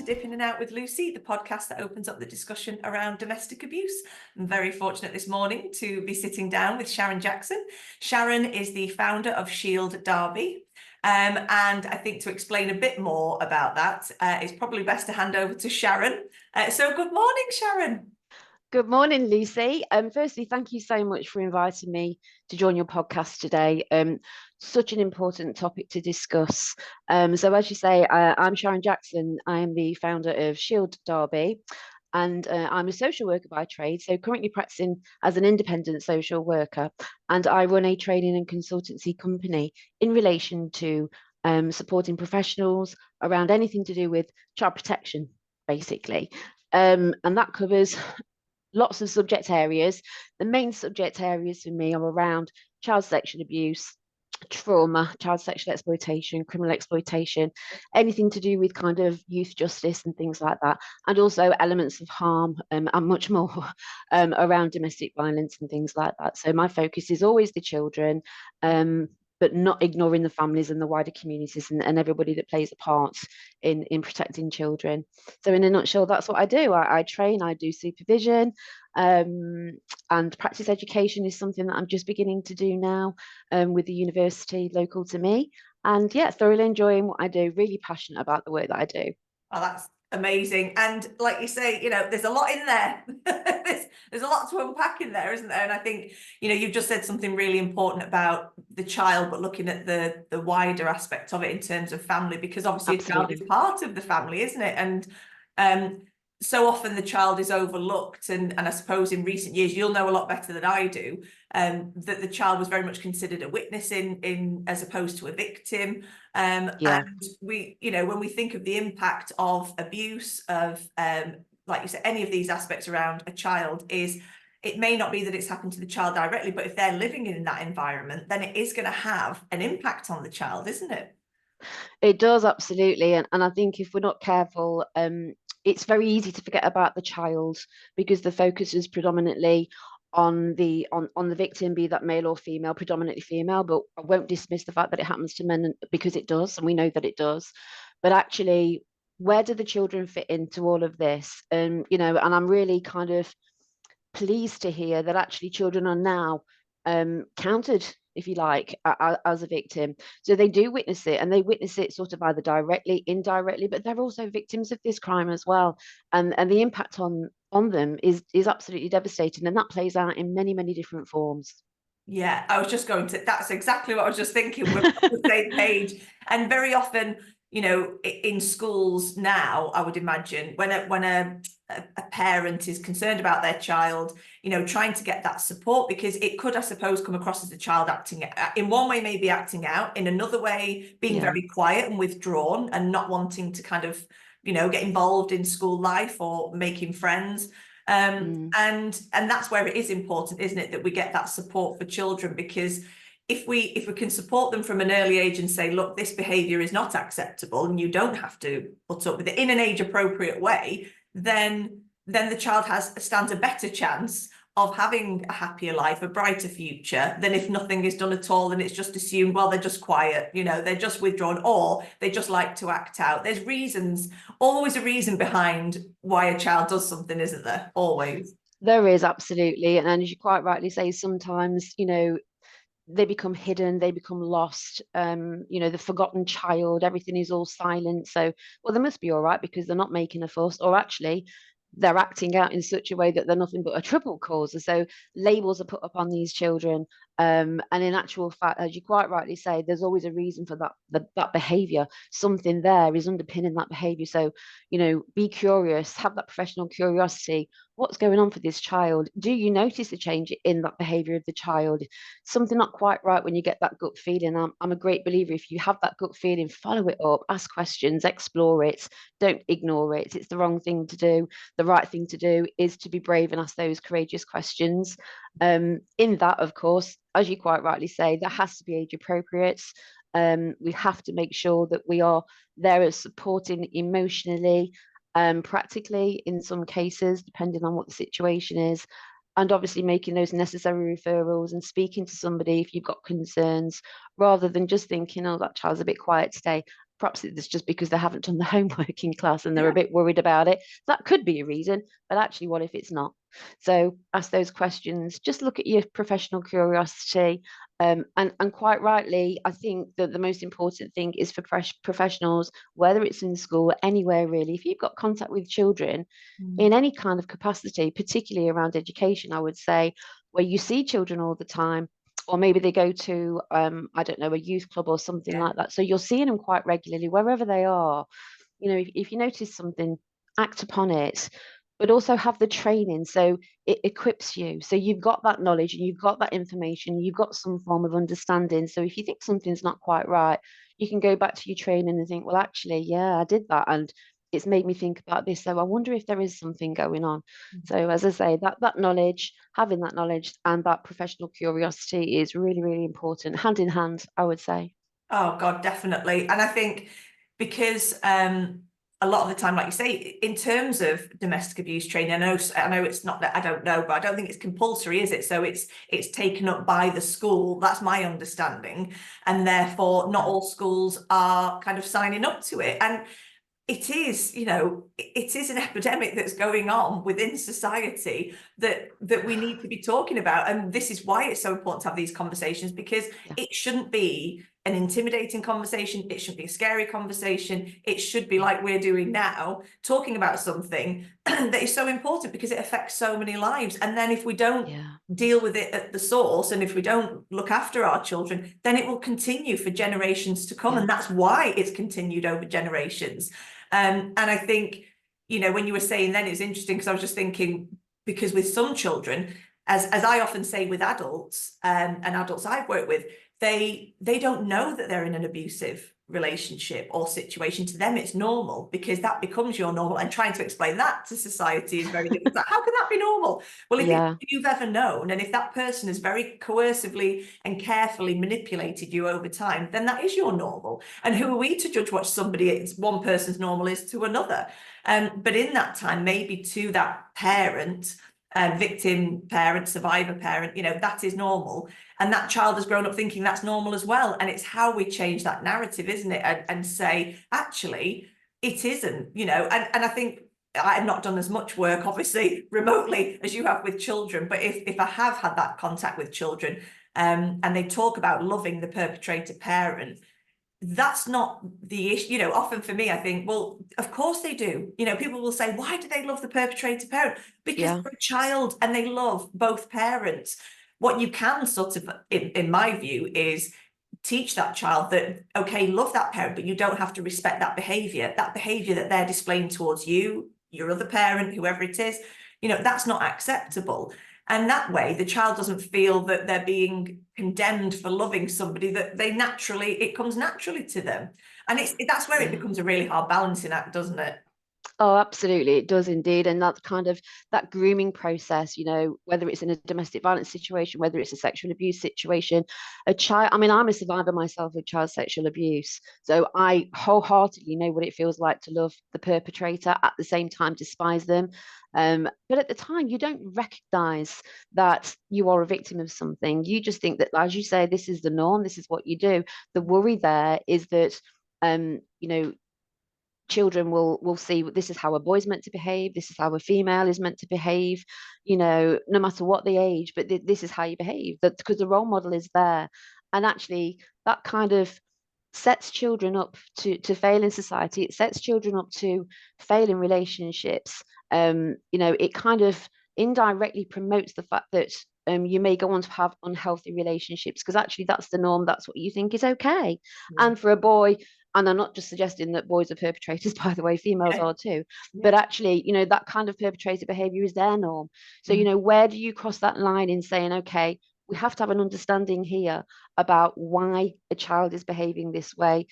to Dip In and Out with Lucy, the podcast that opens up the discussion around domestic abuse. I'm very fortunate this morning to be sitting down with Sharon Jackson. Sharon is the founder of Shield Derby. And I think to explain a bit more about that, it's probably best to hand over to Sharon. So good morning, Sharon. Good morning, Lucy. Firstly, thank you so much for inviting me to join your podcast today. Such an important topic to discuss. So as you say, I'm Sharon Jackson. I am the founder of Shield Derby, and I'm a social worker by trade, so currently practicing as an independent social worker. And I run a training and consultancy company in relation to supporting professionals around anything to do with child protection, basically. And that covers lots of subject areas. The main subject areas for me are around child sexual abuse, trauma, child sexual exploitation, criminal exploitation, anything to do with kind of youth justice and things like that, and also elements of harm and much more around domestic violence and things like that. So my focus is always the children, but not ignoring the families and the wider communities and everybody that plays a part in protecting children. So in a nutshell, that's what I do. I train, I do supervision, and practice education is something that I'm just beginning to do now with the university local to me. And yeah, thoroughly enjoying what I do, really passionate about the work that I do. Oh, that's amazing. And like you say, you know, there's a lot in there. there's a lot to unpack in there, isn't there? And I think, you know, you've just said something really important about the child, but looking at the wider aspect of it in terms of family, because obviously Absolutely. a child is part of the family, isn't it? And so often the child is overlooked, and I suppose in recent years you'll know a lot better than I do, that the child was very much considered a witness in as opposed to a victim. And we, you know, when we think of the impact of abuse, of like you said, any of these aspects around a child, is it may not be that it's happened to the child directly, but if they're living in that environment, then it is going to have an impact on the child, isn't it? It does, absolutely. And I think if we're not careful, it's very easy to forget about the child because the focus is predominantly on the victim, be that male or female, predominantly female, but I won't dismiss the fact that it happens to men because it does, and we know that it does. But actually, where do the children fit into all of this? And you know, and I'm really kind of pleased to hear that actually children are now counted, if you like, as a victim. So they do witness it, and they witness it sort of either directly, indirectly, but they're also victims of this crime as well. And the impact on them is absolutely devastating, and that plays out in many, many different forms. Yeah, I was just going to, that's exactly what I was just thinking. We're on the same page. And very often, you know, in schools now, I would imagine when a parent is concerned about their child, you know, trying to get that support, because it could, I suppose, come across as the child acting in one way, maybe acting out, in another way, being very quiet and withdrawn and not wanting to kind of, you know, get involved in school life or making friends. And that's where it is important, isn't it, that we get that support for children, because if we can support them from an early age and say, look, this behavior is not acceptable and you don't have to put up with it in an age appropriate way, then the child stands a better chance of having a happier life, a brighter future, than if nothing is done at all and it's just assumed, well, they're just quiet, you know, they're just withdrawn, or they just like to act out. There's reasons, always a reason behind why a child does something, isn't there? Always. There is, absolutely. And as you quite rightly say, sometimes, you know, they become hidden, they become lost, you know, the forgotten child, everything is all silent. So, well, they must be all right because they're not making a fuss, or actually they're acting out in such a way that they're nothing but a trouble causer. So labels are put up on these children. And in actual fact, as you quite rightly say, there's always a reason for that behavior. Something there is underpinning that behavior. So, you know, be curious, have that professional curiosity. What's going on for this child? Do you notice a change in that behavior of the child? Something not quite right when you get that gut feeling. I'm a great believer. If you have that gut feeling, follow it up, ask questions, explore it, don't ignore it. It's the wrong thing to do. The right thing to do is to be brave and ask those courageous questions. In that, of course, as you quite rightly say, that has to be age appropriate. We have to make sure that we are there as supporting emotionally, practically in some cases, depending on what the situation is, and obviously making those necessary referrals and speaking to somebody if you've got concerns, rather than just thinking, oh, that child's a bit quiet today, perhaps it's just because they haven't done the homework in class and they're a bit worried about it. That could be a reason, but actually, what if it's not? So ask those questions, just look at your professional curiosity. And quite rightly, I think that the most important thing is for professionals, whether it's in school, anywhere really, if you've got contact with children in any kind of capacity, particularly around education, I would say, where you see children all the time, or maybe they go to, I don't know, a youth club or something like that. So you're seeing them quite regularly, wherever they are. You know, if you notice something, act upon it, but also have the training so it equips you. So you've got that knowledge and you've got that information, you've got some form of understanding. So if you think something's not quite right, you can go back to your training and think, well, actually, yeah, I did that. And it's made me think about this. So I wonder if there is something going on. So as I say, that knowledge, having that knowledge and that professional curiosity is really, really important, hand in hand, I would say. Oh God, definitely. And I think because a lot of the time, like you say, in terms of domestic abuse training, I know it's not that, I don't know, but I don't think it's compulsory, is it? So it's taken up by the school. That's my understanding. And therefore not all schools are kind of signing up to it. And it is, you know, it is an epidemic that's going on within society that we need to be talking about. And this is why it's so important to have these conversations, because it shouldn't be an intimidating conversation. It should be a scary conversation. It should be like we're doing now, talking about something that is so important because it affects so many lives. And then if we don't deal with it at the source, and if we don't look after our children, then it will continue for generations to come. And that's why it's continued over generations. And I think, you know, when you were saying then, it's interesting because I was just thinking, because with some children, as I often say with adults, and adults I've worked with, they don't know that they're in an abusive relationship or situation. To them, it's normal because that becomes your normal. And trying to explain that to society is very difficult. Like, how can that be normal? Well, if you've ever known, and if that person has very coercively and carefully manipulated you over time, then that is your normal. And who are we to judge what one person's normal is to another? But in that time, maybe to that parent, victim parent, survivor parent, you know, that is normal. And that child has grown up thinking that's normal as well. And it's how we change that narrative, isn't it? And say, actually, it isn't, you know, and I think I've not done as much work, obviously, remotely as you have with children. But if I have had that contact with children, and they talk about loving the perpetrator parent, that's not the issue. You know, often for me, I think, well, of course they do. You know, people will say, why do they love the perpetrator parent? Because they're a child and they love both parents. What you can sort of, in my view, is teach that child that, okay, love that parent, but you don't have to respect that behavior that they're displaying towards you, your other parent, whoever it is, you know, that's not acceptable. And that way, the child doesn't feel that they're being condemned for loving somebody that it comes naturally to them. And that's where it becomes a really hard balancing act, doesn't it? Oh, absolutely. It does indeed. And that's kind of that grooming process, you know, whether it's in a domestic violence situation, whether it's a sexual abuse situation, I mean, I'm a survivor myself of child sexual abuse. So I wholeheartedly know what it feels like to love the perpetrator, at the same time despise them. But at the time, you don't recognize that you are a victim of something. You just think that, as you say, this is the norm, this is what you do. The worry there is that, you know, children will see this is how a boy's meant to behave, this is how a female is meant to behave, you know, no matter what the age, but this is how you behave, that because the role model is there. And actually that kind of sets children up to fail in society. It sets children up to fail in relationships. You know, it kind of indirectly promotes the fact that you may go on to have unhealthy relationships because actually that's the norm, that's what you think is okay. And for a boy, and I'm not just suggesting that boys are perpetrators, by the way, females are too, but actually, you know, that kind of perpetrator behavior is their norm. So, you know, where do you cross that line in saying, okay, we have to have an understanding here about why a child is behaving this way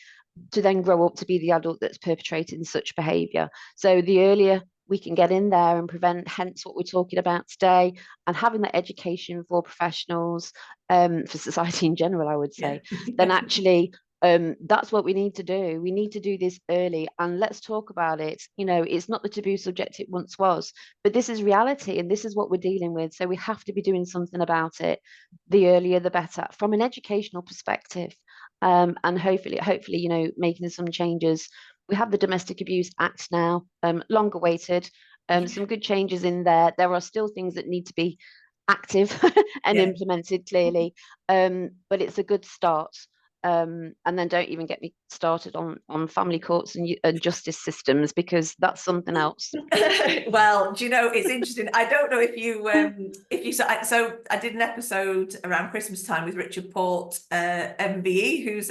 to then grow up to be the adult that's perpetrating such behavior. So the earlier we can get in there and prevent, hence what we're talking about today, and having that education for professionals, for society in general, I would say, then actually that's what we need to do. We need to do this early, and let's talk about it. You know, it's not the taboo subject it once was, but this is reality and this is what we're dealing with. So we have to be doing something about it. The earlier, the better from an educational perspective. and hopefully, you know, making some changes. We have the Domestic Abuse Act now, long awaited. Some good changes in there. There are still things that need to be active and Yeah. implemented clearly, but it's a good start. And then don't even get me started on family courts and justice systems, because that's something else. Well, do you know, it's interesting. I don't know if you saw, so I did an episode around Christmas time with Richard Port, MBE, who's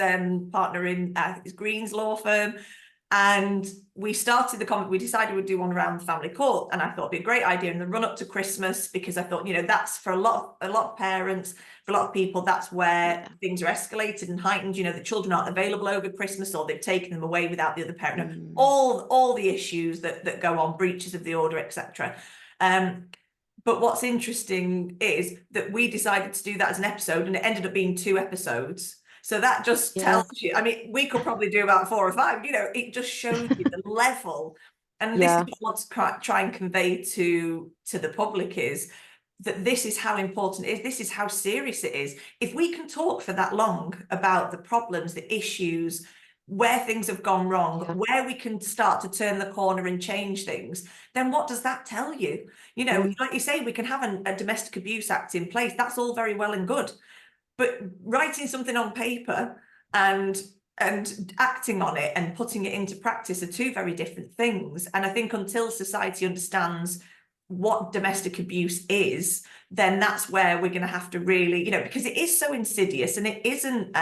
partner in his Green's law firm. And we started we decided we'd do one around the family court, and I thought it'd be a great idea in the run up to Christmas, because I thought, you know, that's for a lot of parents, for a lot of people, that's where things are escalated and heightened. You know, the children aren't available over Christmas, or they've taken them away without the other parent. All the issues that go on, breaches of the order, etc. But what's interesting is that we decided to do that as an episode, and it ended up being 2 episodes. So that just tells you, I mean, we could probably do about 4 or 5, you know, it just shows you the level. And this is what I want to try and convey to the public, is that this is how important it is. This is how serious it is. If we can talk for that long about the problems, the issues, where things have gone wrong, where we can start to turn the corner and change things, then what does that tell you? You know, like you say, we can have a Domestic Abuse Act in place. That's all very well and good. But writing something on paper and acting on it and putting it into practice are 2 very different things. And I think until society understands what domestic abuse is, then that's where we're going to have to really, you know, because it is so insidious, and it isn't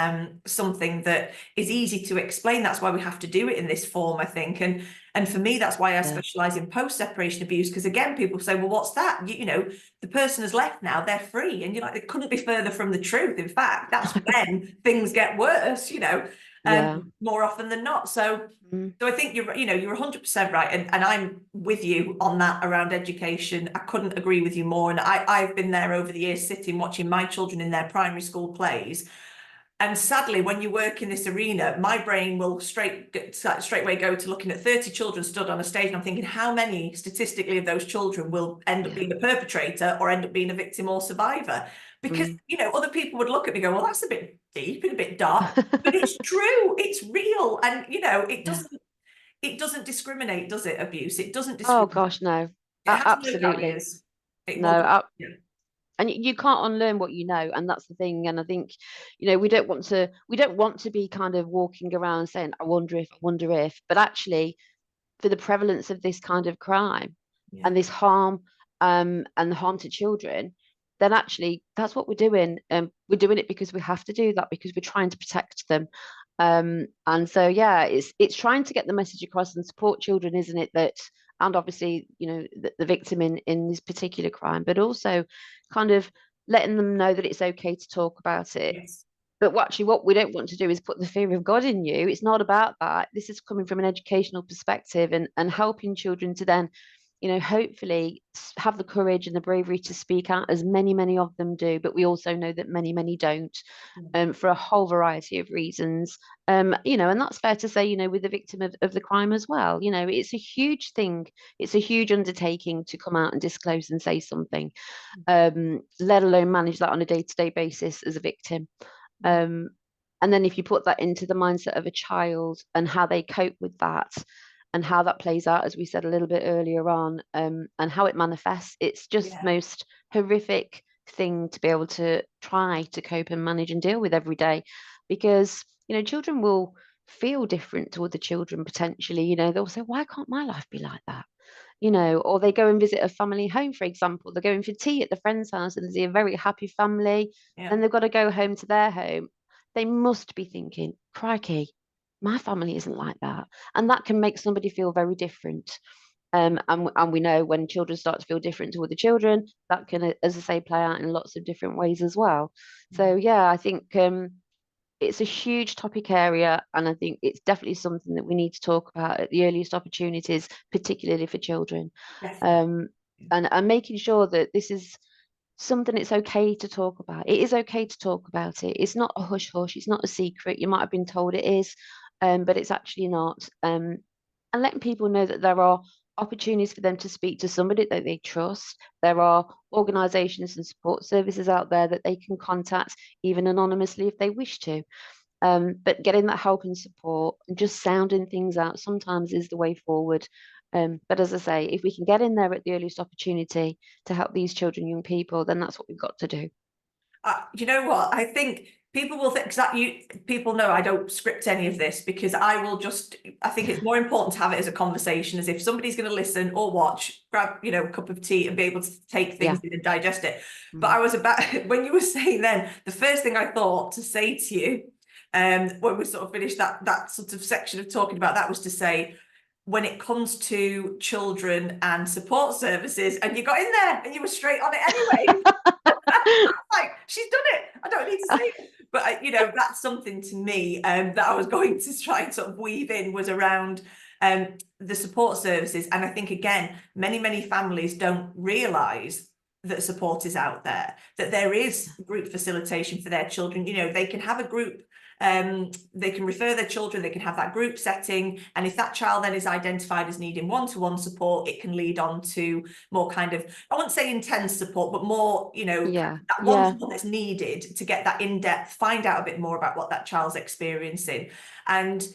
something that is easy to explain. That's why we have to do it in this form, I think. And for me, that's why I specialize in post-separation abuse, because again, people say, well, what's that? You know, the person has left now, they're free. And you're like, it couldn't be further from the truth. In fact, that's when things get worse, you know, more often than not. So I think you're 100% right. And I'm with you on that around education. I couldn't agree with you more. And I've been there over the years, sitting, watching my children in their primary school plays. And sadly, when you work in this arena, my brain will straight away go to looking at 30 children stood on a stage. And I'm thinking, how many statistically of those children will end up being a perpetrator or end up being a victim or survivor? Because, you know, other people would look at me and go, well, that's a bit deep and a bit dark, but it's true, it's real. And, you know, it doesn't discriminate, does it? Abuse, it doesn't discriminate. Oh gosh, no. It has Absolutely. no barriers. And you can't unlearn what you know, and that's the thing. And I think, you know, we don't want to be kind of walking around saying, I wonder if, but actually, for the prevalence of this kind of crime and this harm, and the harm to children, then actually that's what we're doing. We're doing it because we have to do that, because we're trying to protect them. And so it's trying to get the message across and support children, isn't it? That, and obviously, you know, the victim in this particular crime, but also kind of letting them know that it's okay to talk about it. But what we don't want to do is put the fear of God in you. It's not about that. This is coming from an educational perspective, and helping children to then, you know, hopefully have the courage and the bravery to speak out, as many of them do. But we also know that many don't, for a whole variety of reasons. You know, and that's fair to say, you know, with the victim of the crime as well. You know, it's a huge thing. It's a huge undertaking to come out and disclose and say something, let alone manage that on a day-to-day basis as a victim. And then if you put that into the mindset of a child and how they cope with that, and how that plays out, as we said a little bit earlier on, and how it manifests, it's just the most horrific thing to be able to try to cope and manage and deal with every day. Because, you know, children will feel different to other children potentially. You know, they'll say, why can't my life be like that? You know, or they go and visit a family home, for example. They're going for tea at the friend's house and they see a very happy family, and they've got to go home to their home. They must be thinking, crikey, my family isn't like that. And that can make somebody feel very different. And we know when children start to feel different to other children, that can, as I say, play out in lots of different ways as well. So I think it's a huge topic area, and I think it's definitely something that we need to talk about at the earliest opportunities, particularly for children. And making sure that this is something it's okay to talk about. It is okay to talk about it. It's not a hush hush. It's not a secret. You might have been told it is, but it's actually not. And letting people know that there are opportunities for them to speak to somebody that they trust. There are organisations and support services out there that they can contact, even anonymously if they wish to. But getting that help and support and just sounding things out sometimes is the way forward. But as I say, if we can get in there at the earliest opportunity to help these children, young people, then that's what we've got to do. You know what? I think people will think, people know I don't script any of this, because I think it's more important to have it as a conversation, as if somebody's going to listen or watch, grab, a cup of tea and be able to take things in and digest it. But I was when you were saying then, the first thing I thought to say to you, when we sort of finished that sort of section of talking about that, was to say, when it comes to children and support services, and you got in there and you were straight on it anyway. Like, she's done it. I don't need to say it. But that's something to me that I was going to try and sort of weave in, was around the support services. And I think, again, many families don't realise that support is out there, that there is group facilitation for their children. They can have a group, they can refer their children, they can have that group setting, and if that child then is identified as needing one-to-one support, it can lead on to more kind of, I wouldn't say intense support, but more, that one-to-one that's needed to get that in-depth, find out a bit more about what that child's experiencing. And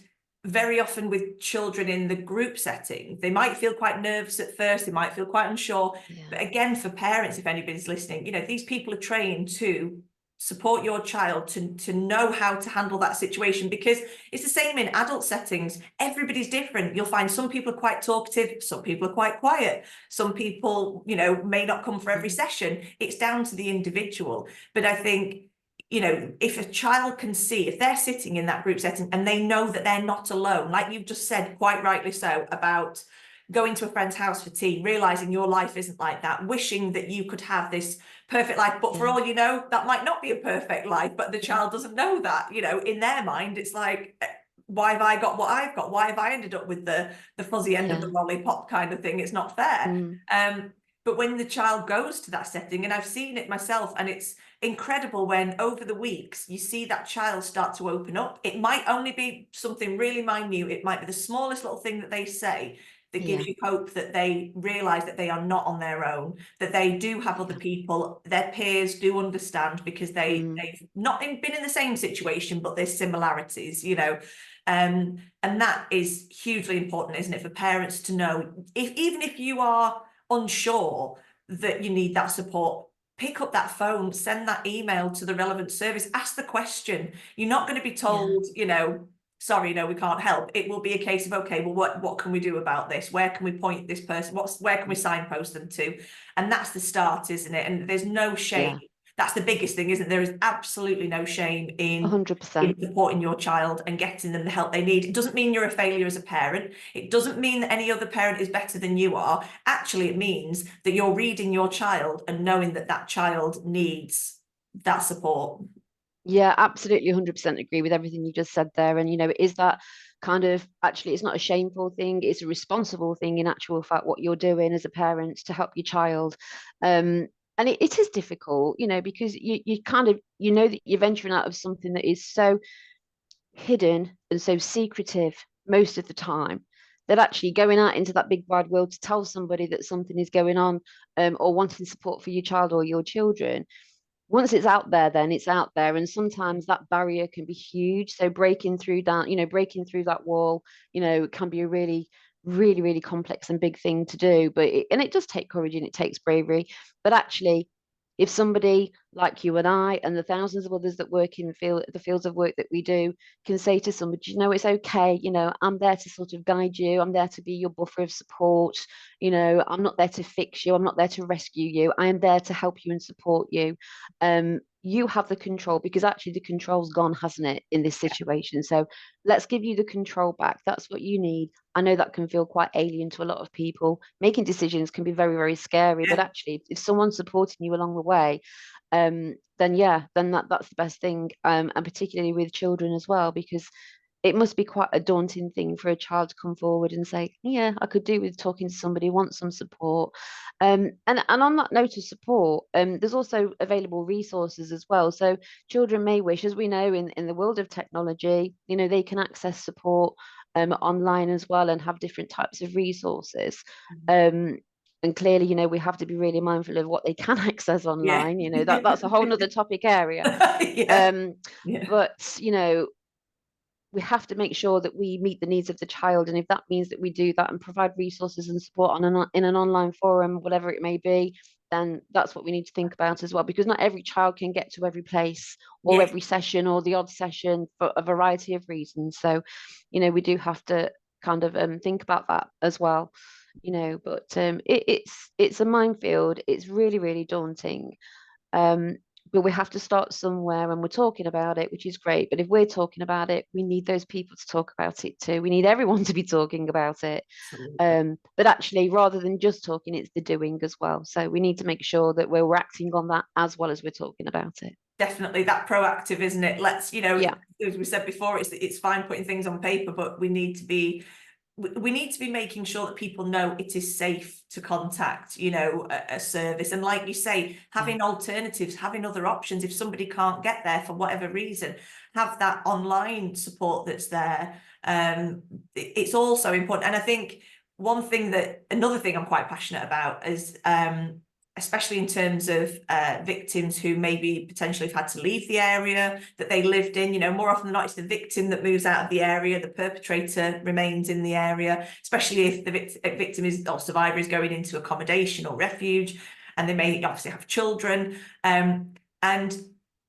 very often with children in the group setting, they might feel quite nervous at first, they might feel quite unsure. But again, for parents, if anybody's listening, these people are trained to support your child to know how to handle that situation, because it's the same in adult settings. Everybody's different. You'll find some people are quite talkative, some people are quite quiet, some people, may not come for every session. It's down to the individual. But I think, if a child can see, if they're sitting in that group setting and they know that they're not alone, like you've just said, quite rightly so, about going to a friend's house for tea, realizing your life isn't like that, wishing that you could have this perfect life, but for all you know, that might not be a perfect life. But the child doesn't know that. In their mind, it's like, why have I got what I've got? Why have I ended up with the fuzzy end of the lollipop kind of thing? It's not fair. But when the child goes to that setting, and I've seen it myself, and it's incredible when over the weeks you see that child start to open up. It might only be something really minute. It might be the smallest little thing that they say that gives you hope, that they realise that they are not on their own, that they do have other people, their peers do understand, because they've not been in the same situation, but there's similarities, and that is hugely important, isn't it, for parents to know, even if you are unsure that you need that support, pick up that phone, send that email to the relevant service, ask the question. You're not going to be told, sorry, no, we can't help. It will be a case of, okay, well, what can we do about this? Where can we point this person? Where can we signpost them to? And that's the start, isn't it? And there's no shame. That's the biggest thing, isn't it? There is absolutely no shame in 100%. supporting your child and getting them the help they need. It doesn't mean you're a failure as a parent. It doesn't mean that any other parent is better than you are. Actually, it means that you're reading your child and knowing that that child needs that support. Yeah, absolutely 100% agree with everything you just said there. And, is that kind of, actually, it's not a shameful thing, it's a responsible thing in actual fact, what you're doing as a parent to help your child. And it is difficult, because you kind of, that you're venturing out of something that is so hidden and so secretive most of the time, that actually going out into that big wide world to tell somebody that something is going on, or wanting support for your child or your children, once it's out there, then it's out there. And sometimes that barrier can be huge. So breaking through that wall, can be a really, really, really complex and big thing to do. But it does take courage and it takes bravery. But actually, if somebody like you and I and the thousands of others that work in the fields of work that we do can say to somebody, it's okay, I'm there to sort of guide you, I'm there to be your buffer of support, I'm not there to fix you, I'm not there to rescue you, I am there to help you and support you. You have the control, because actually the control's gone, hasn't it, in this situation? So let's give you the control back. That's what you need. I know that can feel quite alien to a lot of people. Making decisions can be very, very scary, but actually if someone's supporting you along the way, then that's the best thing. And particularly with children as well, because it must be quite a daunting thing for a child to come forward and say, yeah, I could do with talking to somebody, want some support. And on that note of support, there's also available resources as well. So children may wish, as we know in the world of technology, they can access support online as well, and have different types of resources. And clearly, we have to be really mindful of what they can access online. That's a whole nother topic area. But we have to make sure that we meet the needs of the child. And if that means that we do that and provide resources and support in an online forum, whatever it may be, then that's what we need to think about as well, because not every child can get to every place or Yeah. every session or the odd session for a variety of reasons. So, we do have to kind of think about that as well. But it's a minefield. It's really, really daunting. But we have to start somewhere, and we're talking about it, which is great. But if we're talking about it, we need those people to talk about it too. We need everyone to be talking about it. Absolutely. But actually, rather than just talking, it's the doing as well. So we need to make sure that we're acting on that as well as we're talking about it. Definitely that proactive, isn't it? Let's, Yeah, as we said before, it's fine putting things on paper, but we need to be making sure that people know it is safe to contact, a service. And like you say, having alternatives, having other options. If somebody can't get there for whatever reason, have that online support that's there. It's also important. And I think another thing I'm quite passionate about is, especially in terms of victims who maybe potentially have had to leave the area that they lived in. More often than not, it's the victim that moves out of the area, the perpetrator remains in the area, especially if the victim or survivor is going into accommodation or refuge, and they may obviously have children. And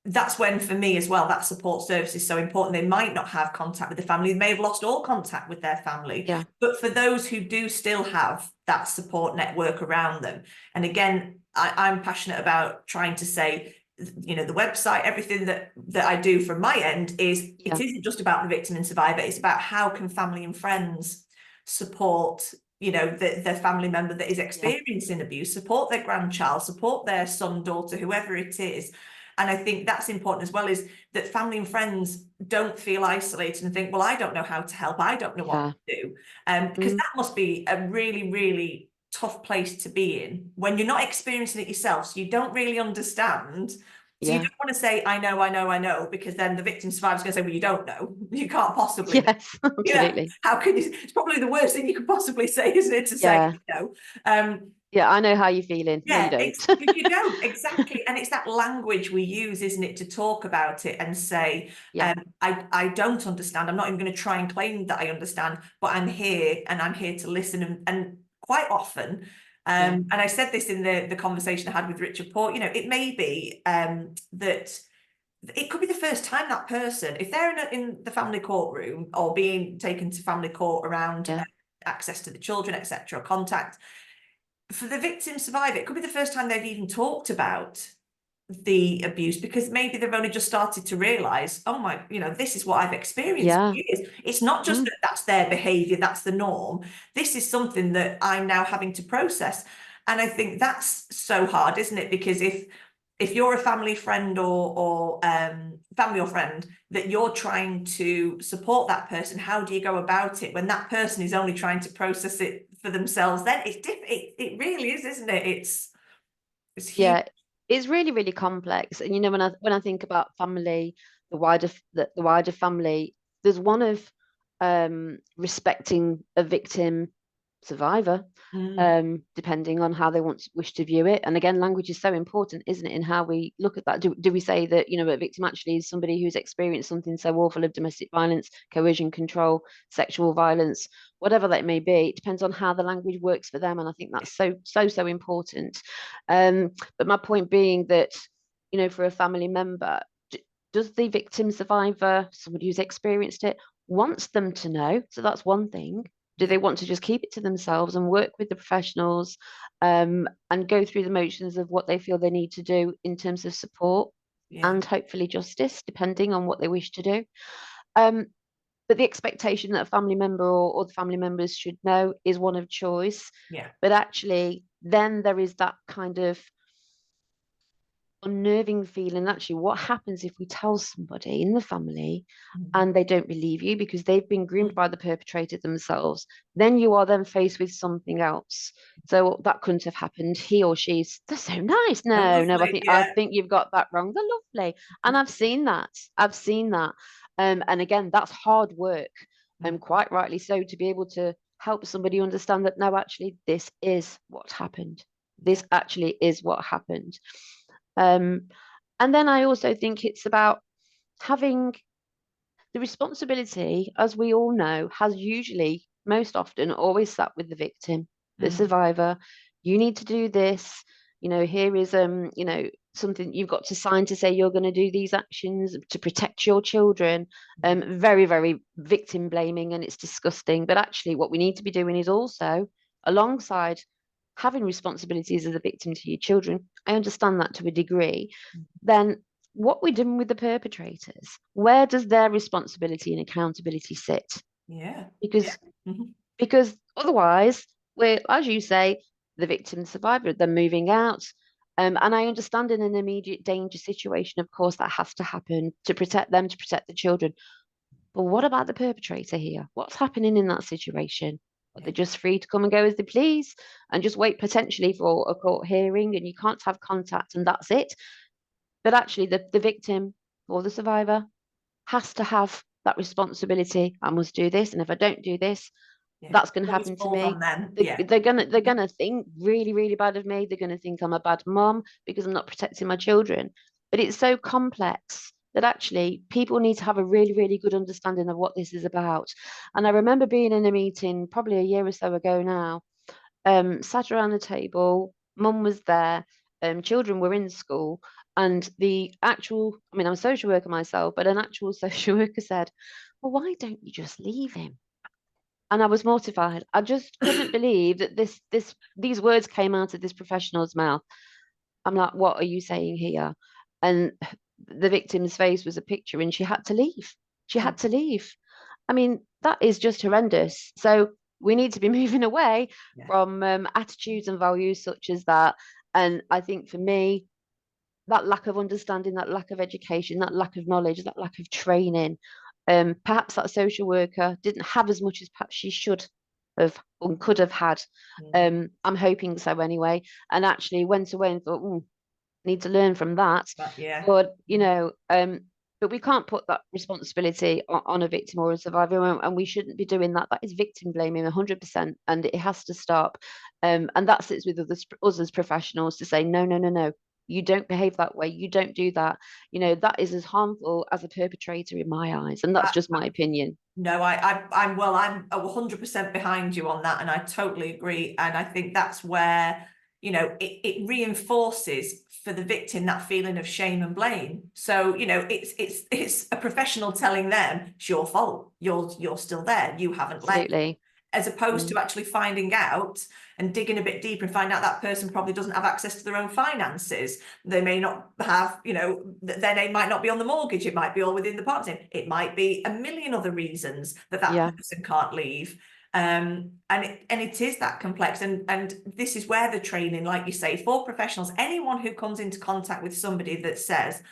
that's when, for me as well, that support service is so important. They might not have contact with the family. They may have lost all contact with their family. yeah. But for those who do still have that support network around them, and again, I'm passionate about trying to say, the website, everything that I do from my end is, it isn't just about the victim and survivor. It's about how can family and friends support their family member that is experiencing abuse, support their grandchild, support their son, daughter, whoever it is. And I think that's important as well, is that family and friends don't feel isolated and think, well, I don't know how to help, I don't know what to do. Because that must be a really, really tough place to be in when you're not experiencing it yourself, so you don't really understand. So you don't want to say, I know, because then the victim survivor's going to say, well, you don't know. You can't possibly know. Yes, absolutely. How can you? It's probably the worst thing you could possibly say, isn't it? To say, Yeah, I know how you're feeling. No, you don't. you don't, exactly. And it's that language we use, isn't it, to talk about it and say, I don't understand. I'm not even going to try and claim that I understand, but I'm here and I'm here to listen. And quite often, and I said this in the conversation I had with Richard Port, it may be that it could be the first time that person, if they're in the family courtroom or being taken to family court around access to the children, etc., contact, for the victim survivor, it could be the first time they've even talked about the abuse, because maybe they've only just started to realize, oh my, this is what I've experienced for years. It's not just that that's their behavior, that's the norm. This is something that I'm now having to process. And I think that's so hard, isn't it? Because if you're a family friend or family or friend that you're trying to support that person, how do you go about it when that person is only trying to process it for themselves? Then it's different. It really is, isn't it? It's huge. Yeah, it's really, really complex. And when I think about family, the wider family, there's one of respecting a victim survivor, depending on how they wish to view it. And again, language is so important, isn't it, in how we look at that? Do we say that a victim actually is somebody who's experienced something so awful of domestic violence, coercion, control, sexual violence, whatever that may be? It depends on how the language works for them, and I think that's so important. But my point being that for a family member, does the victim survivor, somebody who's experienced it, wants them to know? So that's one thing. Do they want to just keep it to themselves and work with the professionals and go through the motions of what they feel they need to do in terms of support and hopefully justice, depending on what they wish to do? But the expectation that a family member or the family members should know is one of choice. But actually, then there is that kind of unnerving feeling. Actually, what happens if we tell somebody in the family and they don't believe you because they've been groomed by the perpetrator themselves? Then you are then faced with something else. So that couldn't have happened. He or she's, they're so nice. No, I think you've got that wrong. They're lovely. And I've seen that. And again, that's hard work. And quite rightly so, to be able to help somebody understand that, no, actually, this is what happened. This actually is what happened. And then I also think it's about having the responsibility, as we all know, has usually, most often, always sat with the victim, the survivor. You need to do this. Here is something you've got to sign to say you're going to do these actions to protect your children. Very, very victim blaming, and it's disgusting. But actually, what we need to be doing is also, alongside having responsibilities as a victim to your children, I understand that to a degree, then what we're doing with the perpetrators, where does their responsibility and accountability sit? Yeah. Because Yeah. because otherwise, we're, as you say, the victim survivor, they're moving out. And I understand in an immediate danger situation, of course, that has to happen to protect them, to protect the children. But what about the perpetrator here? What's happening in that situation? Are they just free to come and go as they please and just wait potentially for a court hearing, and you can't have contact and that's it? But actually, the victim or the survivor has to have that responsibility. I must do this, and if I don't do this, that's going to Always happen to falls on me. them. They're gonna think really, really bad of me. They're gonna think I'm a bad mom because I'm not protecting my children. But it's so complex that actually people need to have a really, really good understanding of what this is about. And I remember being in a meeting probably a year or so ago now, sat around the table, mum was there, children were in school, and the actual, I mean, I'm a social worker myself, but an actual social worker said, well, why don't you just leave him? And I was mortified. I just couldn't believe that these words came out of this professional's mouth. I'm like, what are you saying here? And the victim's face was a picture, and she had to leave. She had to leave. I mean, that is just horrendous. So we need to be moving away from attitudes and values such as that. And I think for me, that lack of understanding, that lack of education, that lack of knowledge, that lack of training, perhaps that social worker didn't have as much as perhaps she should have or could have had. I'm hoping so anyway. And actually went away and thought, need to learn from that. But but we can't put that responsibility on a victim or a survivor, and we shouldn't be doing that. That is victim blaming 100%, and it has to stop. And that sits with us as professionals to say, no, no, no, no. You don't behave that way. You don't do that. That is as harmful as a perpetrator in my eyes, and that's just my opinion. No, I'm 100% behind you on that, and I totally agree. And I think that's where it reinforces for the victim that feeling of shame and blame. So it's a professional telling them it's your fault. You're still there. You haven't left. As opposed to actually finding out and digging a bit deeper and find out that person probably doesn't have access to their own finances. They may not have, their name might not be on the mortgage. It might be all within the partner's name. It might be a million other reasons that person can't leave. And it is that complex. And this is where the training, like you say, for professionals, anyone who comes into contact with somebody that says,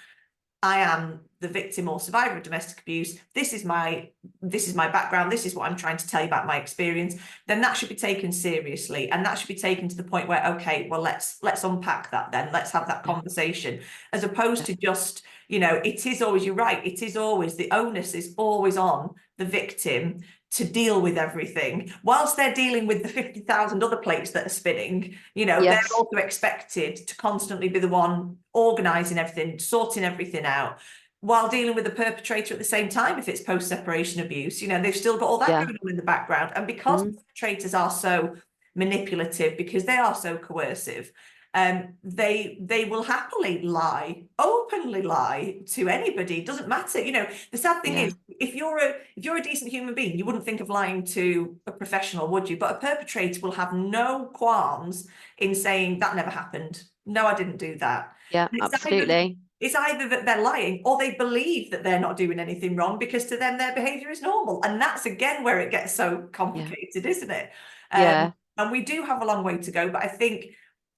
I am the victim or survivor of domestic abuse, this is my background, this is what I'm trying to tell you about my experience, then that should be taken seriously. And that should be taken to the point where, okay, well, let's unpack that then. Let's have that conversation, as opposed to just, it is always, you're right, it is always, the onus is always on the victim to deal with everything, whilst they're dealing with the 50,000 other plates that are spinning. They're also expected to constantly be the one organising everything, sorting everything out, while dealing with the perpetrator at the same time. If it's post-separation abuse, they've still got all that going on in the background. And because perpetrators are so manipulative, because they are so coercive, they will happily openly lie to anybody. It doesn't matter. The sad thing is, if you're a decent human being, you wouldn't think of lying to a professional, would you? But a perpetrator will have no qualms in saying that never happened. No, I didn't do that. Yeah, absolutely. It's either that they're lying or they believe that they're not doing anything wrong, because to them their behavior is normal. And that's again where it gets so complicated, isn't it? And we do have a long way to go, but I think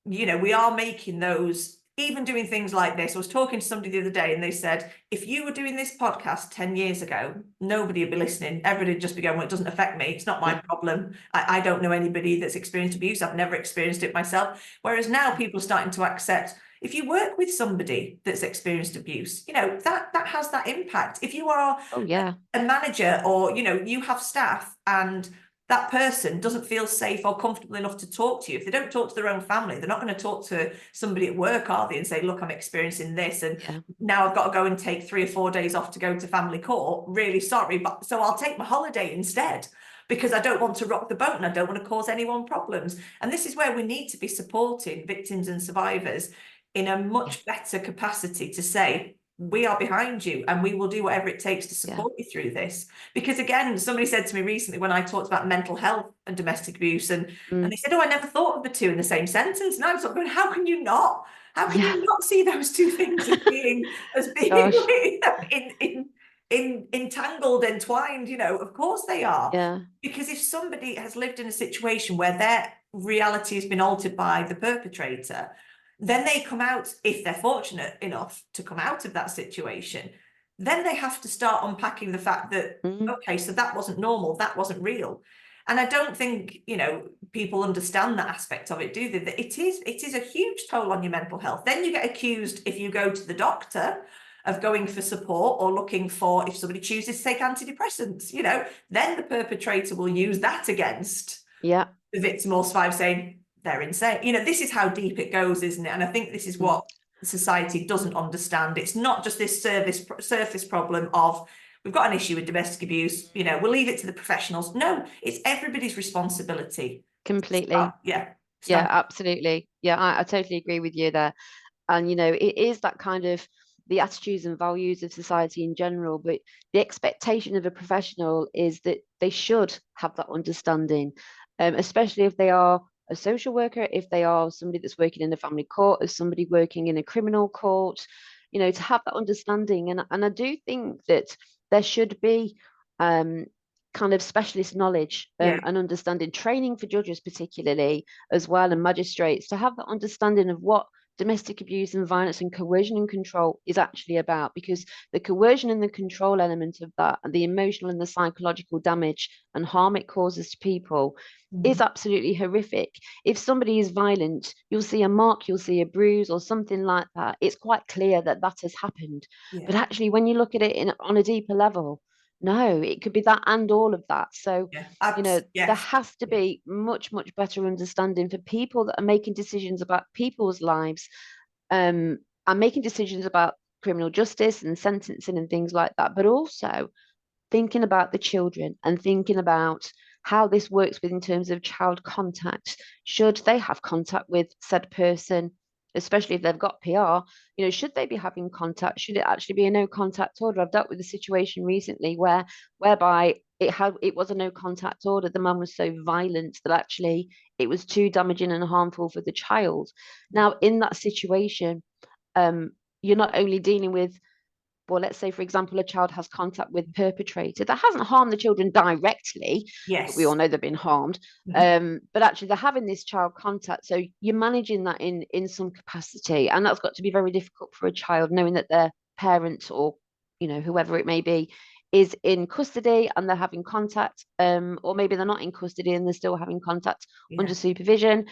we are making those, even doing things like this. I was talking to somebody the other day and they said, if you were doing this podcast 10 years ago, nobody would be listening. Everybody would just be going, well, it doesn't affect me. It's not my problem. I don't know anybody that's experienced abuse. I've never experienced it myself. Whereas now people are starting to accept, if you work with somebody that's experienced abuse, that has that impact. If you are a manager, or, you have staff and that person doesn't feel safe or comfortable enough to talk to you. If they don't talk to their own family, they're not going to talk to somebody at work, are they, and say, look, I'm experiencing this, and now I've got to go and take 3 or 4 days off to go to family court. Really sorry, but so I'll take my holiday instead, because I don't want to rock the boat and I don't want to cause anyone problems. And this is where we need to be supporting victims and survivors in a much better capacity to say, we are behind you and we will do whatever it takes to support you through this. Because again, somebody said to me recently when I talked about mental health and domestic abuse, and they said, oh, I never thought of the two in the same sentence. And I was sort of going, how can you not? How can you not see those two things as being entangled, entwined? You know, of course they are. Because if somebody has lived in a situation where their reality has been altered by the perpetrator, then they come out, if they're fortunate enough to come out of that situation, then they have to start unpacking the fact that, okay, so that wasn't normal, that wasn't real. And I don't think, you know, people understand that aspect of it, do they? That it is a huge toll on your mental health. Then you get accused, if you go to the doctor, of going for support or looking for, if somebody chooses to take antidepressants, you know, then the perpetrator will use that against the victim or survivor, saying, they're insane. You know, this is how deep it goes, isn't it? And I think this is what society doesn't understand. It's not just this surface problem of, we've got an issue with domestic abuse, you know, we'll leave it to the professionals. No, it's everybody's responsibility. Completely. Absolutely. I totally agree with you there. And, you know, it is that kind of the attitudes and values of society in general, but the expectation of a professional is that they should have that understanding, especially if they are a social worker, if they are somebody that's working in a family court, as somebody working in a criminal court, you know, to have that understanding. And I do think that there should be kind of specialist knowledge and understanding, training for judges particularly as well, and magistrates, to have that understanding of what domestic abuse and violence and coercion and control is actually about, because the coercion and the control element of that, and the emotional and the psychological damage and harm it causes to people is absolutely horrific. If somebody is violent, you'll see a mark, you'll see a bruise or something like that. It's quite clear that that has happened. But actually, when you look at it on a deeper level, no, it could be that and all of that. So, you know, there has to be much, much better understanding for people that are making decisions about people's lives, and making decisions about criminal justice and sentencing and things like that, but also thinking about the children and thinking about how this works in terms of child contact. Should they have contact with said person, especially if they've got PR, you know, should they be having contact? Should it actually be a no contact order? I've dealt with a situation recently whereby it was a no contact order. The mum was so violent that actually it was too damaging and harmful for the child. Now, in that situation, you're not only dealing with, well, let's say, for example, a child has contact with perpetrator that hasn't harmed the children directly. But we all know they've been harmed. But actually they're having this child contact. So you're managing that in some capacity. And that's got to be very difficult for a child, knowing that their parent, or, you know, whoever it may be, is in custody and they're having contact, or maybe they're not in custody and they're still having contact under supervision.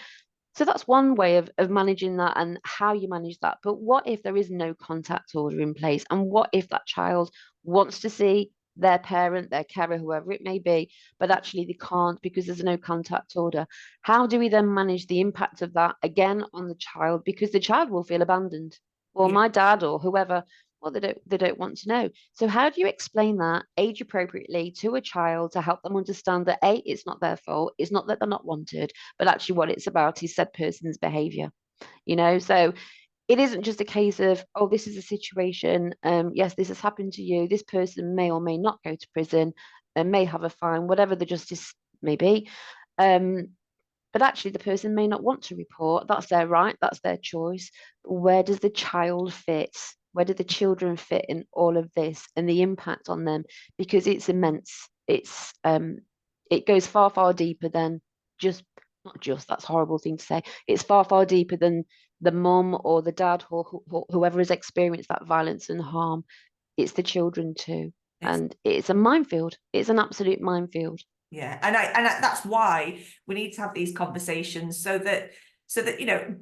So that's one way of managing that and how you manage that. But what if there is no contact order in place? And what if that child wants to see their parent, their carer, whoever it may be, but actually they can't because there's no contact order? How do we then manage the impact of that again on the child? Because the child will feel abandoned. Well, my dad or whoever, well, they don't want to know. So how do you explain that age appropriately to a child to help them understand that A, it's not their fault, it's not that they're not wanted, but actually what it's about is said person's behavior, you know? So it isn't just a case of, oh, this is a situation, yes, this has happened to you, this person may or may not go to prison and may have a fine, whatever the justice may be, but actually the person may not want to report. That's their right, that's their choice. Where does the child fit? Where do the children fit in all of this and the impact on them? Because it's immense. It goes far, far deeper than not just, that's a horrible thing to say. It's far, far deeper than the mum or the dad or whoever has experienced that violence and harm. It's the children too. And it's a minefield. It's an absolute minefield. Yeah, and that's why we need to have these conversations so that you know,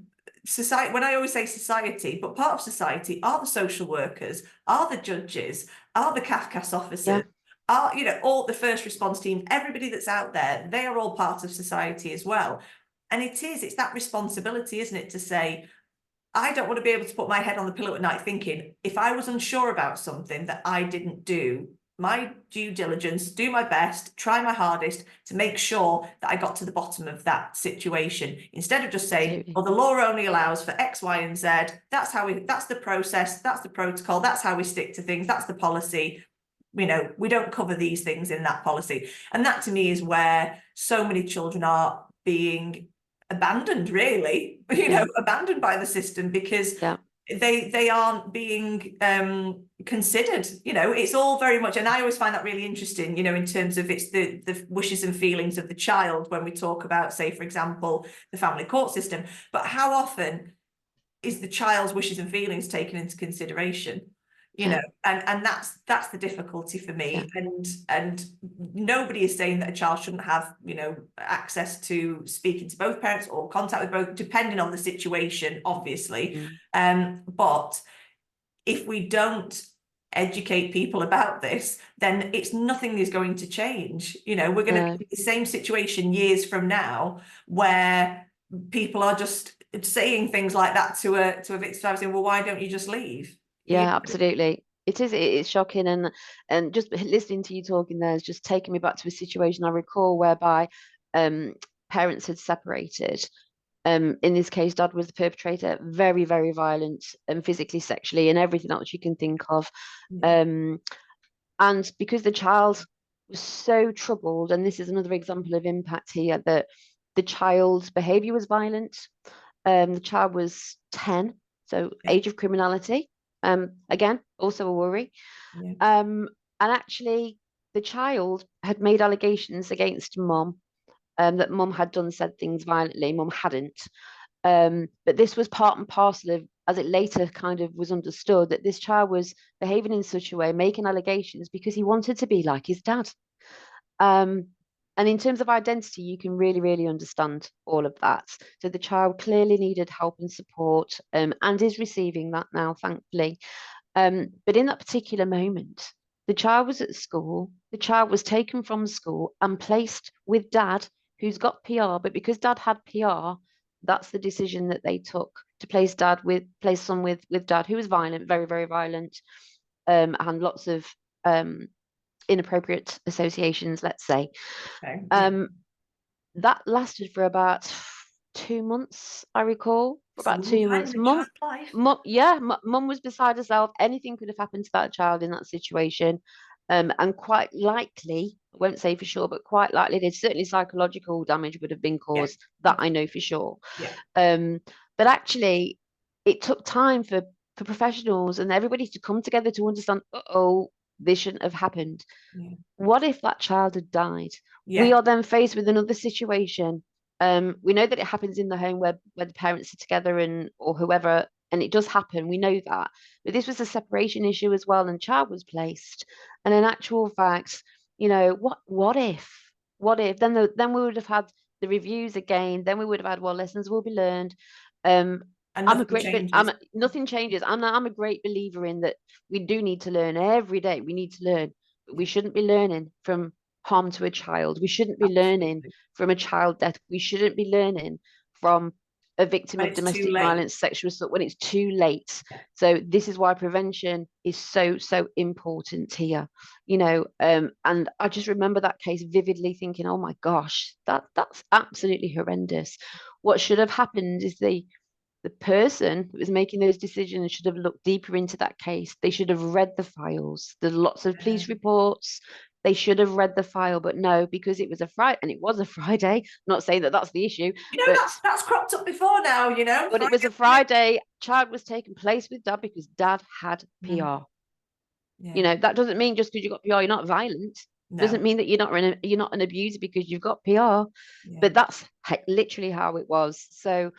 society, when I always say society, but part of society are the social workers, are the judges, are the CAFCAS officers, you know, all the first response team, everybody that's out there, they are all part of society as well. And it's that responsibility, isn't it, to say, I don't want to be able to put my head on the pillow at night thinking, if I was unsure about something, that I didn't do my due diligence, do my best, try my hardest to make sure that I got to the bottom of that situation, instead of just saying, well, the law only allows for X, Y, and Z. That's the process, that's the protocol, that's how we stick to things, that's the policy. You know, we don't cover these things in that policy. And that to me is where so many children are being abandoned, really, you know, abandoned by the system, because they aren't being considered. You know, it's all very much, and I always find that really interesting, you know, in terms of it's the wishes and feelings of the child when we talk about, say, for example, the family court system. But how often is the child's wishes and feelings taken into consideration? You know, and that's the difficulty for me. And nobody is saying that a child shouldn't have, you know, access to speaking to both parents or contact with both, depending on the situation, obviously. But if we don't educate people about this, then nothing is going to change. You know, we're going to be in the same situation years from now, where people are just saying things like that to a victim, saying, well, why don't you just leave? Yeah, absolutely. It's shocking, and just listening to you talking there is just taking me back to a situation I recall whereby parents had separated. In this case, dad was the perpetrator, very, very violent and physically, sexually, and everything else you can think of. And because the child was so troubled, and this is another example of impact here, that the child's behavior was violent. The child was 10, so age of criminality. Again, also a worry. And actually, the child had made allegations against mum, that mum had said things violently, mum hadn't. But this was part and parcel of, as it later kind of was understood, that this child was behaving in such a way, making allegations because he wanted to be like his dad. And in terms of identity, you can really, really understand all of that. So the child clearly needed help and support, and is receiving that now, thankfully. But in that particular moment, the child was at school, the child was taken from school and placed with dad, who's got PR, but because dad had PR, that's the decision that they took, to place son with dad, who was violent, very, very violent, and lots of inappropriate associations, let's say. That lasted for about 2 months, I recall. For about 2 months. Mum was beside herself. Anything could have happened to that child in that situation. And quite likely, I won't say for sure, but quite likely, there's certainly psychological damage would have been caused. That I know for sure. But actually, it took time for professionals and everybody to come together to understand, this shouldn't have happened. What if that child had died? We are then faced with another situation. We know that it happens in the home where the parents are together or whoever, and it does happen. We know that. But this was a separation issue as well, and child was placed. And in actual fact, you know, what if? Then we would have had the reviews again. Then we would have had, well, lessons will be learned. And nothing changes. I'm a great believer in that. We do need to learn every day. We need to learn, but we shouldn't be learning from harm to a child. We shouldn't be learning from a child death. We shouldn't be learning from a victim of domestic violence, sexual assault, when it's too late. So this is why prevention is so important here. You know, and I just remember that case vividly, thinking, oh my gosh, that's absolutely horrendous. What should have happened is the person who was making those decisions should have looked deeper into that case. They should have read the files. There's lots of police reports. They should have read the file, but no, because it was a Friday, and it was a Friday. Not saying that that's the issue. You know, but that's cropped up before now, you know. But Friday, it was a Friday. Child was taken place with dad because dad had PR. You know, that doesn't mean just because you've got PR, you're not violent. Doesn't mean that you're not an abuser because you've got PR. But that's literally how it was. So,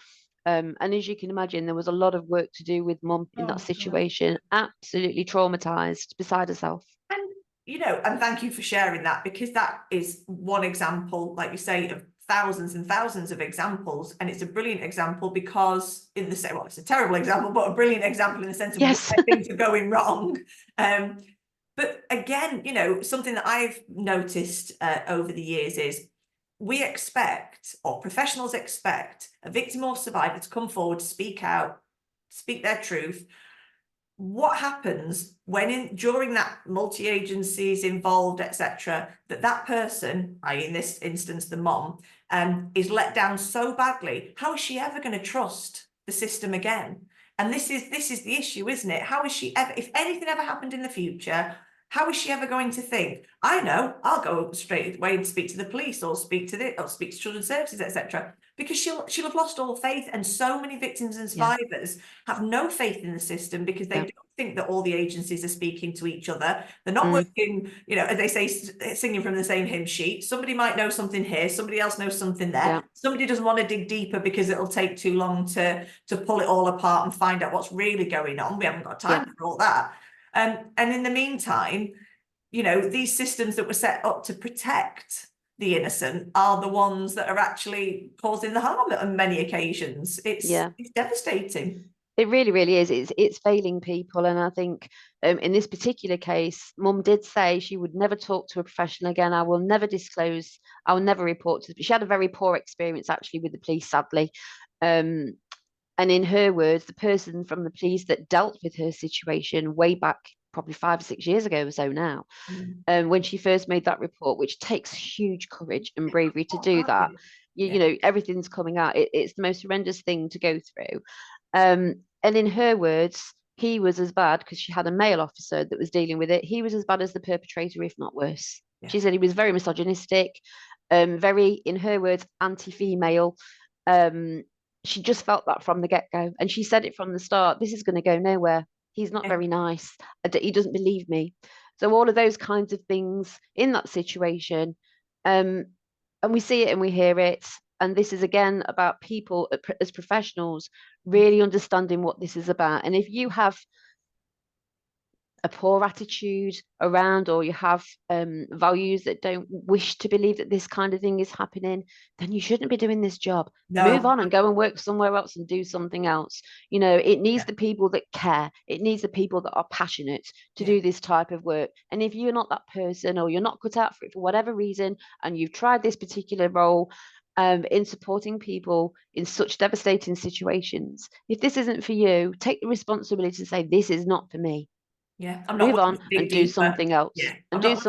and as you can imagine, there was a lot of work to do with mum in that situation. Absolutely traumatized, beside herself. And you know, and thank you for sharing that, because that is one example, like you say, of thousands and thousands of examples. And it's a brilliant example because it's a terrible example, but a brilliant example in the sense of where things are going wrong. But again, you know, something that I've noticed over the years is we expect, or professionals expect, a victim or survivor to come forward, speak out, speak their truth. What happens when during that multi-agencies involved, etc., that person, i.e. in this instance the mom, is let down so badly? How is she ever going to trust the system again? And this is the issue, isn't it? How is she ever, if anything ever happened in the future, how is she ever going to think, I know, I'll go straight away and speak to the police, or speak to children's services, etc.? Because she'll have lost all faith. And so many victims and survivors have no faith in the system because they don't think that all the agencies are speaking to each other. They're not working, you know, as they say, singing from the same hymn sheet. Somebody might know something here, somebody else knows something there. Somebody doesn't want to dig deeper because it'll take too long to pull it all apart and find out what's really going on. We haven't got time for all that. And in the meantime, you know, these systems that were set up to protect the innocent are the ones that are actually causing the harm on many occasions. It's devastating. It really, really is. It's failing people. And I think in this particular case, Mum did say she would never talk to a professional again. I will never disclose, I will never report to. She had a very poor experience actually with the police, sadly. And in her words, the person from the police that dealt with her situation way back, probably 5 or 6 years ago or so now, when she first made that report, which takes huge courage and bravery to do that. You know, everything's coming out. It's the most horrendous thing to go through. And in her words, he was as bad, because she had a male officer that was dealing with it. He was as bad as the perpetrator, if not worse. She said he was very misogynistic, very, in her words, anti-female. She just felt that from the get-go. And she said it from the start, this is going to go nowhere. He's not very nice. He doesn't believe me. So all of those kinds of things in that situation, and we see it and we hear it. And this is again about people as professionals really understanding what this is about. And if you have a poor attitude around, or you have values that don't wish to believe that this kind of thing is happening, then you shouldn't be doing this job. Move on and go and work somewhere else and do something else. You know, it needs the people that care. It needs the people that are passionate to do this type of work. And if you're not that person, or you're not cut out for it for whatever reason, and you've tried this particular role in supporting people in such devastating situations, if this isn't for you, take the responsibility to say, this is not for me. I'm not move on and do something else. Because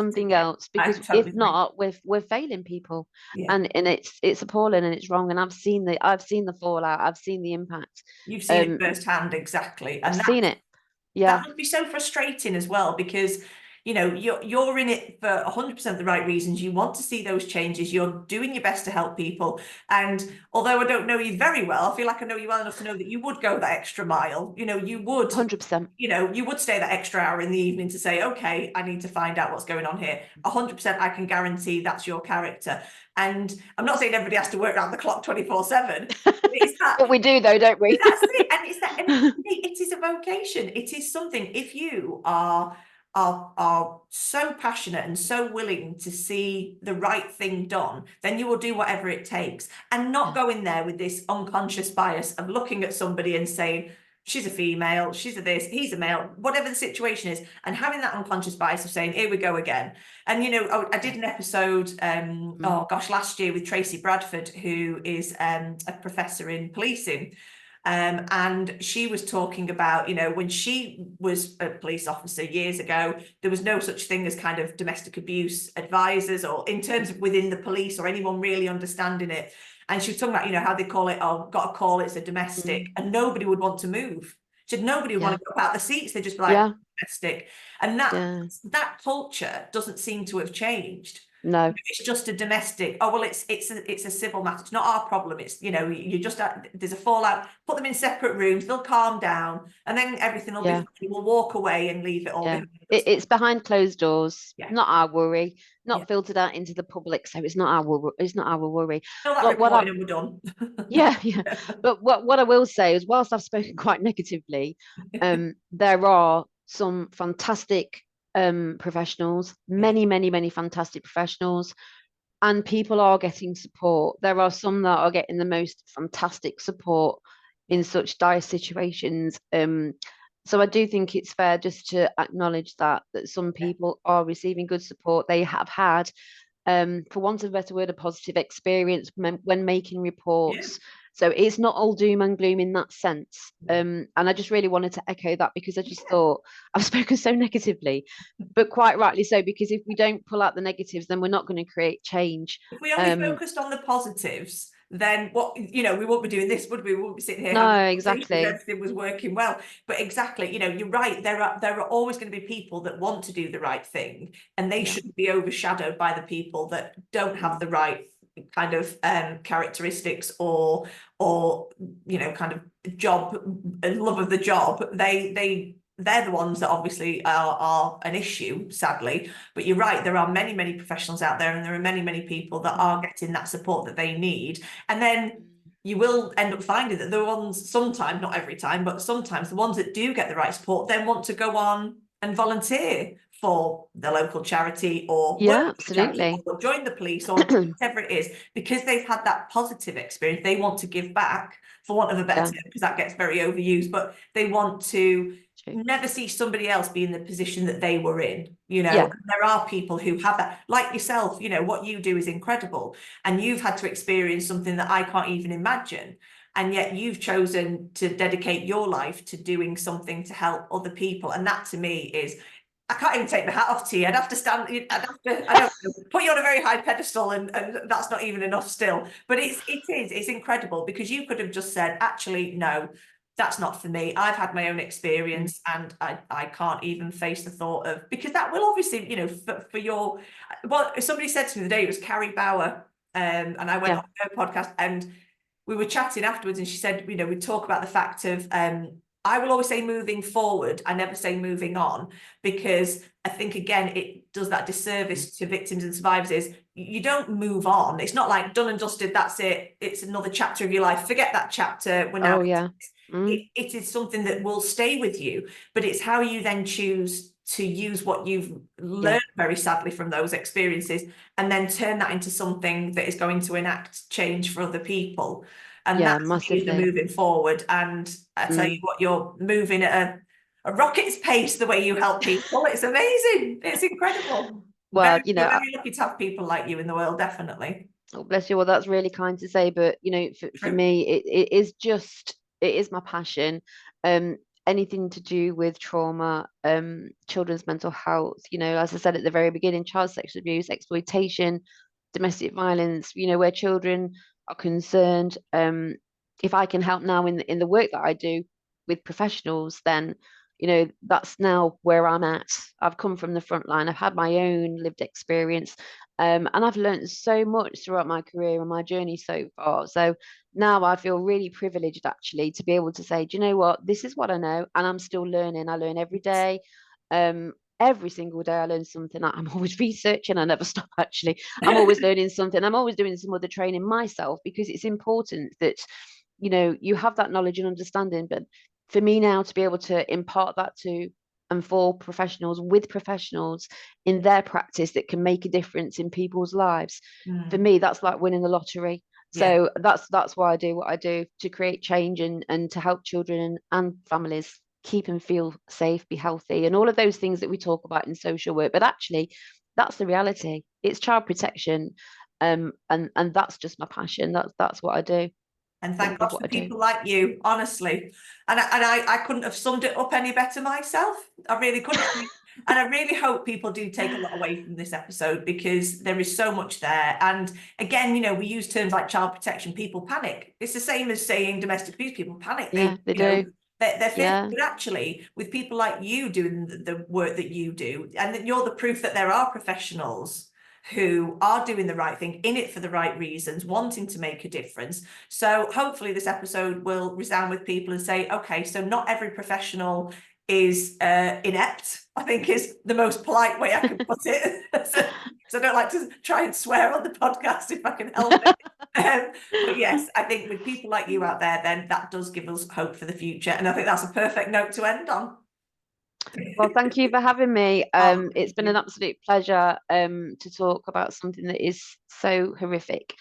if not, we're failing people. And it's appalling and it's wrong. And I've seen the fallout, I've seen the impact. You've seen it firsthand, exactly. And I've seen it. That would be so frustrating as well, because you know, you're in it for 100% the right reasons. You want to see those changes. You're doing your best to help people. And although I don't know you very well, I feel like I know you well enough to know that you would go that extra mile. You know, you would 100%. You know, you would stay that extra hour in the evening to say, okay, I need to find out what's going on here. 100%, I can guarantee that's your character. And I'm not saying everybody has to work around the clock 24/7. But we do, though, don't we? That's it. And it's that. And it is a vocation. It is something. If you are so passionate and so willing to see the right thing done, then you will do whatever it takes, and not go in there with this unconscious bias of looking at somebody and saying, she's a female, she's a this, he's a male, whatever the situation is, and having that unconscious bias of saying, here we go again. And, you know, I did an episode, last year with Tracy Bradford, who is a professor in policing. And she was talking about, you know, when she was a police officer years ago, there was no such thing as kind of domestic abuse advisors, or in terms of within the police, or anyone really understanding it. And she was talking about, you know, how they call it, oh, got a call, it's a domestic, and nobody would want to move. She said nobody would want to go out the seats, they'd just be like, domestic. And that culture doesn't seem to have changed. No, it's just a domestic. Oh well, it's a civil matter. It's not our problem. It's, you know, you just there's a fallout. Put them in separate rooms. They'll calm down, and then everything will be fine. We'll walk away and leave it all behind. It's behind closed doors. Not our worry. Not filtered out into the public. So it's not our worry. It's not our worry. But what and we're done. But what I will say is, whilst I've spoken quite negatively, there are some fantastic professionals, many fantastic professionals, and people are getting support. There are some that are getting the most fantastic support in such dire situations. So I do think it's fair just to acknowledge that some people are receiving good support. They have had, for want of a better word, a positive experience when making Yeah. reports. So it's not all doom and gloom in that sense. And I just really wanted to echo that, because I just thought I've spoken so negatively, but quite rightly so, because if we don't pull out the negatives, then we're not going to create change. If we only focused on the positives, then what, we won't be doing this, would we? We wouldn't be sitting here having No, a conversation if exactly. everything was working well. But exactly, you're right. There are always going to be people that want to do the right thing, and they Yeah. shouldn't be overshadowed by the people that don't have the right kind of characteristics or kind of job love of the job. They're the ones that obviously are an issue, sadly. But you're right, there are many, many professionals out there, and there are many, many people that are getting that support that they need. And then you will end up finding that the ones, sometimes, not every time, but sometimes the ones that do get the right support then want to go on and volunteer for the local charity, or work Yeah, for the charity, absolutely. or join the police, or do whatever it is, because they've had that positive experience. They want to give back, for want of a better Yeah, term, because that gets very overused, but they want to true. never see somebody else be in the position that they were in. Yeah, There are people who have that, like yourself. What you do is incredible, and you've had to experience something that I can't even imagine, and yet you've chosen to dedicate your life to doing something to help other people. And that to me is, I can't even take my hat off to you. I'd have to stand, I'd have to, I don't know, put you on a very high pedestal, and that's not even enough still. But it's incredible, because you could have just said, actually, no, that's not for me. I've had my own experience, and I can't even face the thought of, because that will obviously, for your, well, somebody said to me the day, it was Carrie Bauer, and I went yeah, on her podcast, and we were chatting afterwards, and she said, we talk about the fact of, I will always say moving forward. I never say moving on, because I think, again, it does that disservice to victims and survivors. Is you don't move on. It's not like done and dusted, that's it. It's another chapter of your life. Forget that chapter. We're now. oh yeah. It is something that will stay with you, but it's how you then choose to use what you've Yeah, learned, very sadly, from those experiences, and then turn that into something that is going to enact change for other people. And that yeah, to me is the massively. moving forward. And I tell you what, you're moving at a rocket's pace the way you help people. It's amazing. It's incredible. Well, We're very lucky to have people like you in the world, definitely. oh, bless you. Well, that's really kind to say, but for True. me, it is my passion. Um, Anything to do with trauma, children's mental health, as I said at the very beginning, child sexual abuse, exploitation, domestic violence, where children are concerned. If I can help now in the work that I do with professionals, then that's now where I'm at. I've come from the front line. I've had my own lived experience. And I've learned so much throughout my career and my journey so far. So now I feel really privileged, actually, to be able to say, do you know what? This is what I know, and I'm still learning. I learn every day. Every single day I learn something. I'm always researching. I never stop, actually. I'm always learning something. I'm always doing some other training myself, because it's important that, you have that knowledge and understanding. But for me now to be able to impart that to and for professionals, with professionals in their practice, that can make a difference in people's lives, for Mm. me that's like winning the lottery. Yeah. So that's why I do what I do, to create change and to help children and families keep and feel safe, be healthy, and all of those things that we talk about in social work. But actually, that's the reality. It's child protection, and that's just my passion. That's what I do. And I thank God love what for I do. people like you, honestly. And I couldn't have summed it up any better myself. I really couldn't. And I really hope people do take a lot away from this episode, because there is so much there. And again, we use terms like child protection, people panic. It's the same as saying domestic abuse, people panic. Yeah, they do. They're fearful. Yeah, But actually, with people like you doing the work that you do, and that you're the proof that there are professionals who are doing the right thing, in it for the right reasons, wanting to make a difference. So hopefully this episode will resound with people and say, okay, so not every professional is inept, I think is the most polite way I can put it. So I don't like to try and swear on the podcast if I can help it. But yes, I think with people like you out there, then that does give us hope for the future. And I think that's a perfect note to end on. well, thank you for having me. Oh, It's thank been an you. absolute pleasure to talk about something that is so horrific.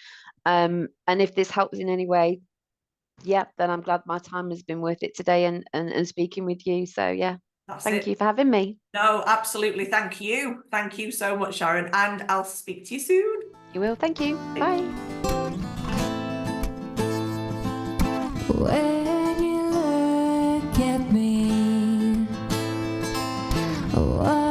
And if this helps in any way, Yeah, then I'm glad my time has been worth it today and speaking with you. So yeah, That's thank it. you for having me. No, absolutely. Thank you. Thank you so much, Sharon. And I'll speak to you soon. You will. Thank you. Bye. When you look at me, what